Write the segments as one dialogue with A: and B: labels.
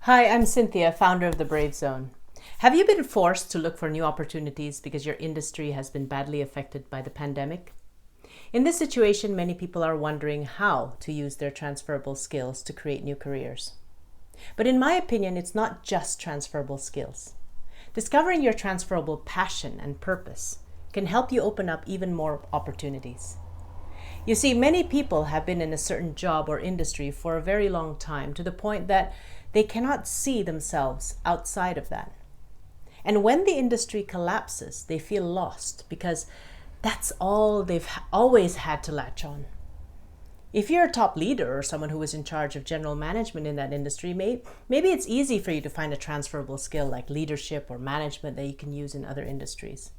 A: Hi, I'm Cynthia, founder of the Brave Zone. Have you been forced to look for new opportunities because your industry has been badly affected by the pandemic? In this situation, many people are wondering how to use their transferable skills to create new careers. But in my opinion, it's not just transferable skills. Discovering your transferable passion and purpose can help you open up even more opportunities. You see, many people have been in a certain job or industry for a very long time to the point that they cannot see themselves outside of that. And when the industry collapses, they feel lost because that's all they've always had to latch on. If you're a top leader or someone who is in charge of general management in that industry, maybe it's easy for you to find a transferable skill like leadership or management that you can use in other industries.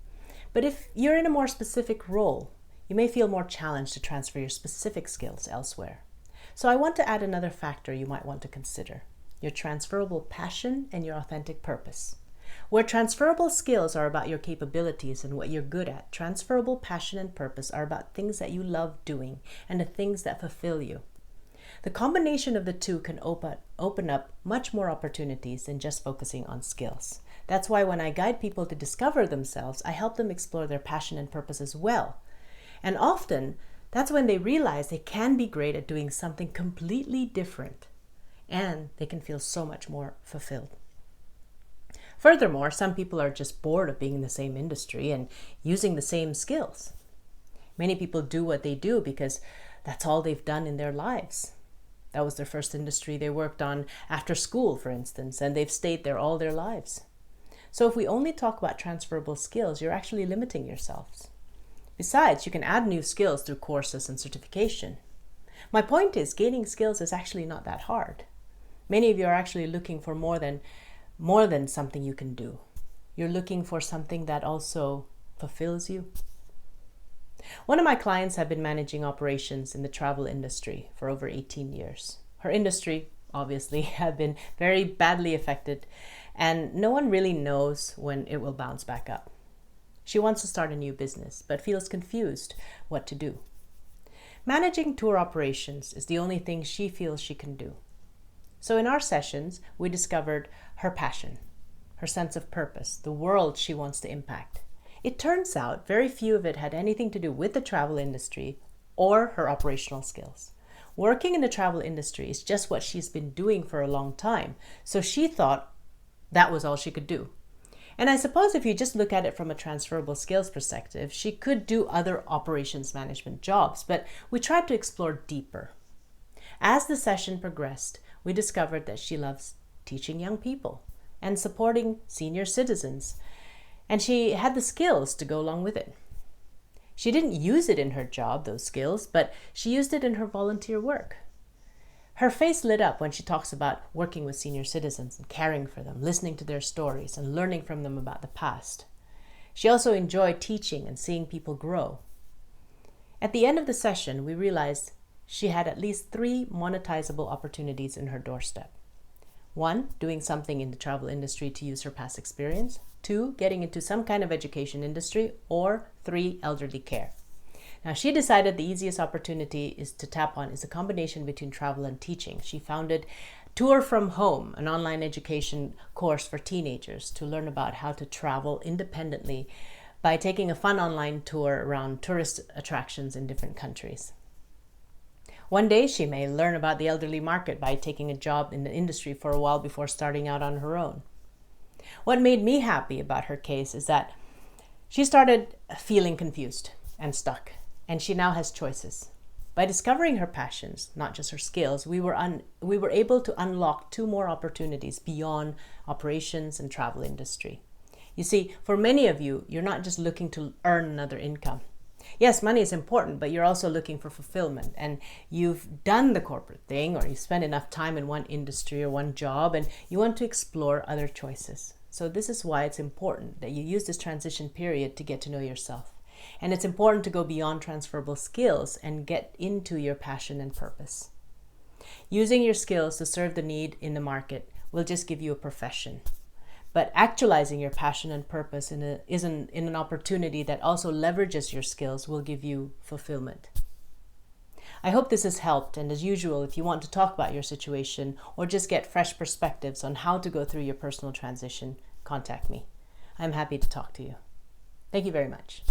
A: But if you're in a more specific role, you may feel more challenged to transfer your specific skills elsewhere. So I want to add another factor you might want to consider: your transferable passion and your authentic purpose. Where transferable skills are about your capabilities and what you're good at, transferable passion and purpose are about things that you love doing and the things that fulfill you. The combination of the two can open up much more opportunities than just focusing on skills. That's why when I guide people to discover themselves, I help them explore their passion and purpose as well. And often, that's when they realize they can be great at doing something completely different, and they can feel so much more fulfilled. Furthermore, some people are just bored of being in the same industry and using the same skills. Many people do what they do because that's all they've done in their lives. That was their first industry they worked on after school, for instance, and they've stayed there all their lives. So if we only talk about transferable skills, you're actually limiting yourselves. Besides, you can add new skills through courses and certification. My point is, gaining skills is actually not that hard. Many of you are actually looking for more than something you can do. You're looking for something that also fulfills you. One of my clients had been managing operations in the travel industry for over 18 years. Her industry, obviously, had been very badly affected, and no one really knows when it will bounce back up. She wants to start a new business, but feels confused what to do. Managing tour operations is the only thing she feels she can do. So in our sessions, we discovered her passion, her sense of purpose, the world she wants to impact. It turns out very few of it had anything to do with the travel industry or her operational skills. Working in the travel industry is just what she's been doing for a long time, so she thought that was all she could do. And I suppose if you just look at it from a transferable skills perspective, she could do other operations management jobs, but we tried to explore deeper. As the session progressed, we discovered that she loves teaching young people and supporting senior citizens, and she had the skills to go along with it. She didn't use it in her job, those skills, but she used it in her volunteer work. Her face lit up when she talks about working with senior citizens and caring for them, listening to their stories and learning from them about the past. She also enjoyed teaching and seeing people grow. At the end of the session, we realized she had at least 3 monetizable opportunities in her doorstep. 1, doing something in the travel industry to use her past experience. 2, getting into some kind of education industry. Or 3, elderly care. Now, she decided the easiest opportunity to tap on is a combination between travel and teaching. She founded Tour from Home, an online education course for teenagers to learn about how to travel independently by taking a fun online tour around tourist attractions in different countries. One day, she may learn about the elderly market by taking a job in the industry for a while before starting out on her own. What made me happy about her case is that she started feeling confused and stuck, and she now has choices. By discovering her passions, not just her skills, we were able to unlock 2 more opportunities beyond operations and travel industry. You see, for many of you, you're not just looking to earn another income. Yes, money is important, but you're also looking for fulfillment, and you've done the corporate thing, or you've spent enough time in one industry or one job, and you want to explore other choices. So this is why it's important that you use this transition period to get to know yourself. And it's important to go beyond transferable skills and get into your passion and purpose. Using your skills to serve the need in the market will just give you a profession. But actualizing your passion and purpose in an opportunity that also leverages your skills will give you fulfillment. I hope this has helped, and as usual, if you want to talk about your situation or just get fresh perspectives on how to go through your personal transition, contact me. I'm happy to talk to you. Thank you very much.